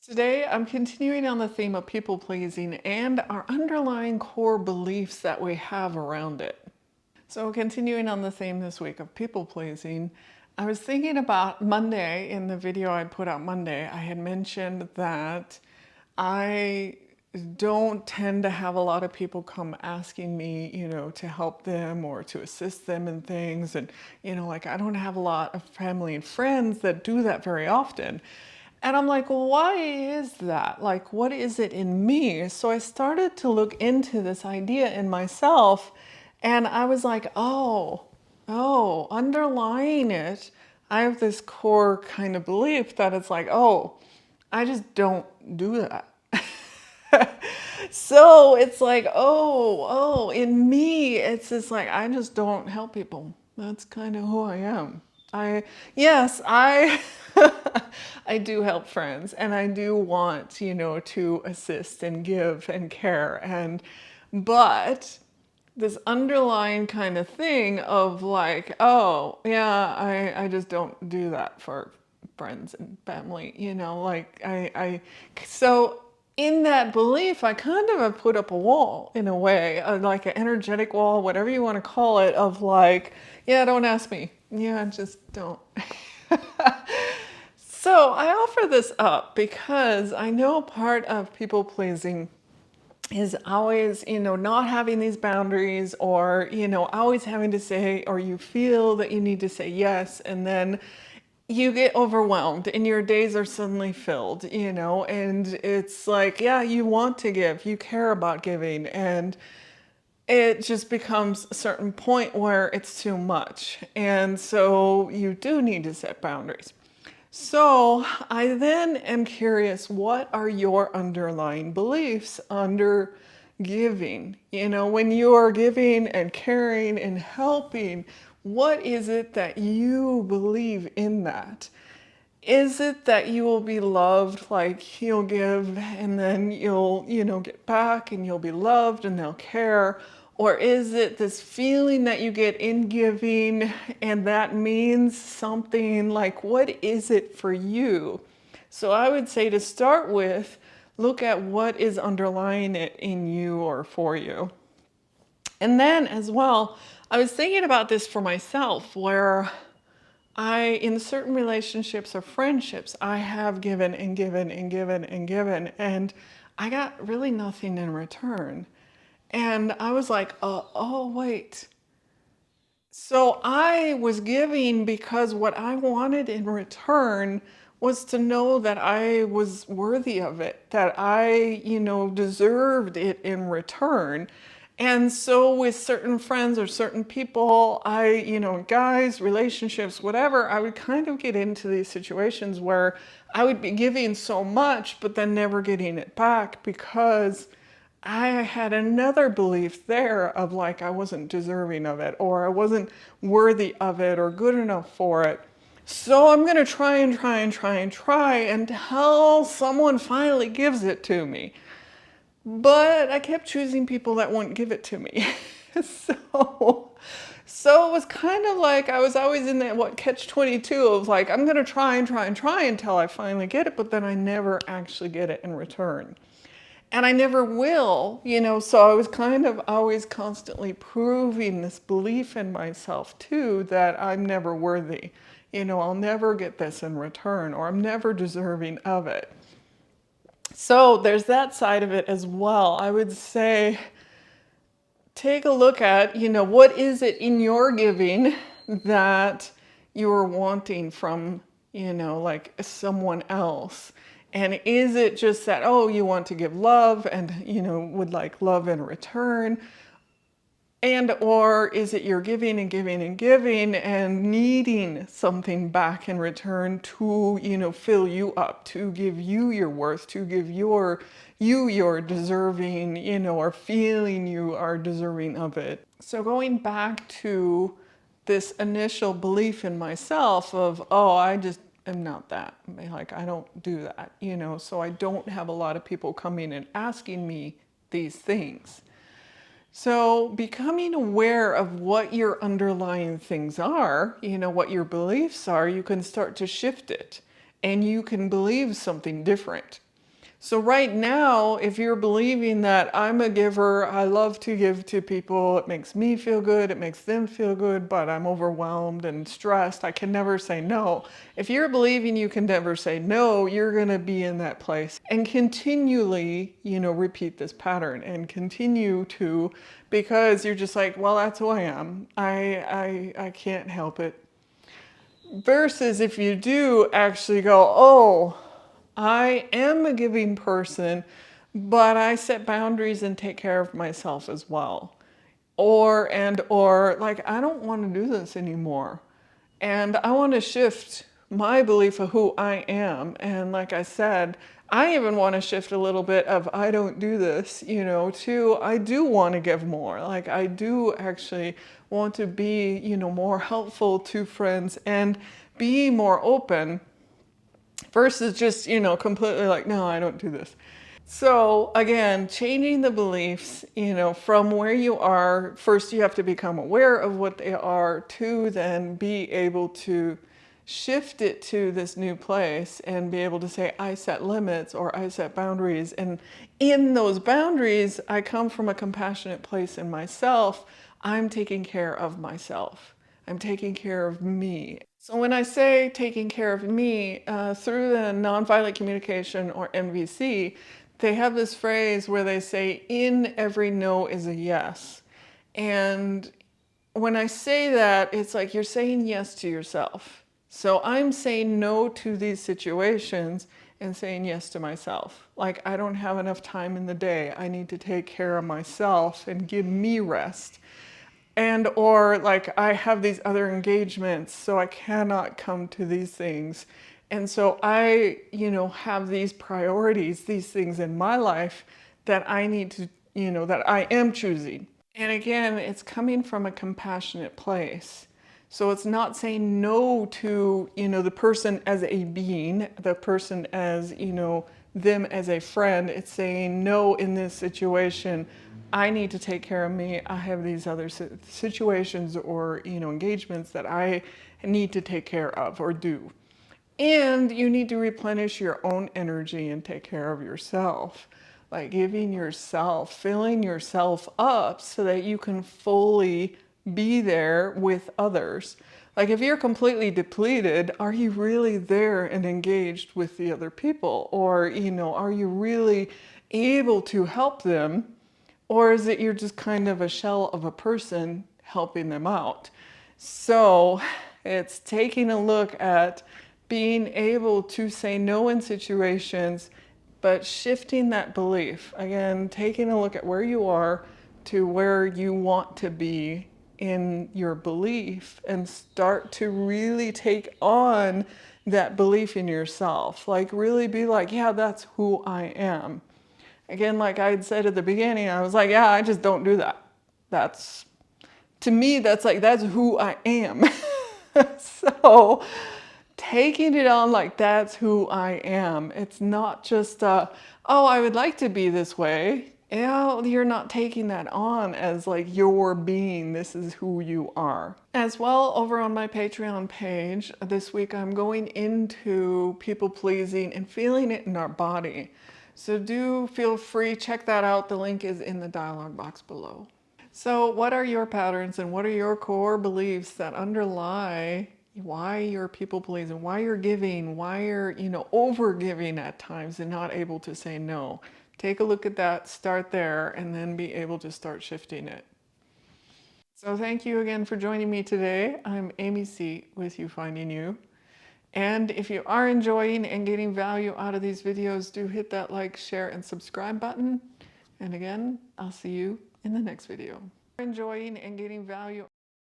Today, I'm continuing on the theme of people pleasing and our underlying core beliefs that we have around it. So, continuing on the theme this week of people pleasing, I was thinking about Monday in the video I put out Monday. I had mentioned that I don't tend to have a lot of people come asking me, to help them or to assist them in things. And, like I don't have a lot of family and friends that do that very often. And I'm like, well, why is that? Like, what is it in me? So I started to look into this idea in myself, and I was like, underlying it, I have this core kind of belief that it's like, oh, I just don't do that. So it's like, in me, it's just like, I just don't help people. That's kind of who I am. Yes, I do help friends and I do want, to assist and give and care but this underlying kind of thing of like, oh, yeah, I just don't do that for friends and family, so in that belief, I kind of have put up a wall in a way, like an energetic wall, whatever you want to call it, of like, yeah, don't ask me. Yeah, just don't. So I offer this up because I know part of people pleasing is always, not having these boundaries or, always having to say, or you feel that you need to say yes, and then you get overwhelmed and your days are suddenly filled, and it's like, yeah, you want to give, you care about giving, and it just becomes a certain point where it's too much. And so you do need to set boundaries. So I then am curious, what are your underlying beliefs under giving? When you are giving and caring and helping, what is it that you believe in that? Is it that you will be loved, like you'll give and then you'll, get back and you'll be loved and they'll care? Or is it this feeling that you get in giving and that means something? Like, what is it for you? So I would say to start with, look at what is underlying it in you or for you. And then as well, I was thinking about this for myself where in certain relationships or friendships, I have given and given and given and given, and I got really nothing in return. And I was like, wait. So I was giving because what I wanted in return was to know that I was worthy of it, that I, deserved it in return. And so with certain friends or certain people, guys, relationships, whatever, I would kind of get into these situations where I would be giving so much, but then never getting it back because I had another belief there of like I wasn't deserving of it or I wasn't worthy of it or good enough for it. So I'm going to try and try and try and try until someone finally gives it to me. But I kept choosing people that wouldn't give it to me. so so it was kind of like I was always in that catch 22 of like I'm going to try and try and try until I finally get it, but then I never actually get it in return. And I never will, so I was kind of always constantly proving this belief in myself too that I'm never worthy. I'll never get this in return or I'm never deserving of it. So there's that side of it as well. I would say take a look at, what is it in your giving that you're wanting from, like someone else? And is it just that, oh, you want to give love and, would like love in return? And or is it you're giving and giving and giving and needing something back in return to, fill you up, to give you your worth, to give your deserving, or feeling you are deserving of it. So going back to this initial belief in myself of, oh, I just am not that. Like, I don't do that, so I don't have a lot of people coming and asking me these things. So becoming aware of what your underlying things are, what your beliefs are, you can start to shift it and you can believe something different. So right now, if you're believing that I'm a giver, I love to give to people, it makes me feel good, it makes them feel good, but I'm overwhelmed and stressed, I can never say no. If you're believing you can never say no, you're going to be in that place and continually, repeat this pattern and continue to, because you're just like, well, that's who I am. I can't help it. Versus if you do actually go, oh, I am a giving person, but I set boundaries and take care of myself as well. Or like, I don't want to do this anymore. And I want to shift my belief of who I am. And like I said, I even want to shift a little bit of I don't do this, to I do want to give more. Like I do actually want to be, more helpful to friends and be more open versus just, completely like, no, I don't do this. So again, changing the beliefs, from where you are, first you have to become aware of what they are, to then be able to shift it to this new place and be able to say, I set limits or I set boundaries. And in those boundaries, I come from a compassionate place in myself. I'm taking care of myself. I'm taking care of me. So when I say taking care of me, through the nonviolent communication or MVC, they have this phrase where they say, in every no is a yes. And when I say that, it's like you're saying yes to yourself. So I'm saying no to these situations and saying yes to myself. Like, I don't have enough time in the day. I need to take care of myself and give me rest. And or like I have these other engagements, so I cannot come to these things. And so I, have these priorities, these things in my life that I need to, that I am choosing. And again, it's coming from a compassionate place. So it's not saying no to, the person as a being, the person as, them as a friend. It's saying no in this situation. I need to take care of me. I have these other situations or, engagements that I need to take care of or do. And you need to replenish your own energy and take care of yourself. Like giving yourself, filling yourself up so that you can fully be there with others. Like if you're completely depleted, are you really there and engaged with the other people? Or, are you really able to help them? Or is it you're just kind of a shell of a person helping them out? So it's taking a look at being able to say no in situations, but shifting that belief. Again, taking a look at where you are to where you want to be in your belief and start to really take on that belief in yourself. Like really be like, yeah, that's who I am. Again, like I had said at the beginning, I was like, yeah, I just don't do that. That's, to me, that's who I am. So taking it on like that's who I am. It's not just, oh, I would like to be this way. You're not taking that on as like your being. This is who you are. As well, over on my Patreon page, this week I'm going into people pleasing and feeling it in our body. So do feel free, check that out. The link is in the dialog box below. So what are your patterns and what are your core beliefs that underlie why you're people pleasing, why you're giving, why you're, over giving at times and not able to say no? Take a look at that, start there, and then be able to start shifting it. So thank you again for joining me today. I'm AmyC with You Finding You. And if you are enjoying and getting value out of these videos, do hit that like, share, and subscribe button. And again, I'll see you in the next video. Enjoying and getting value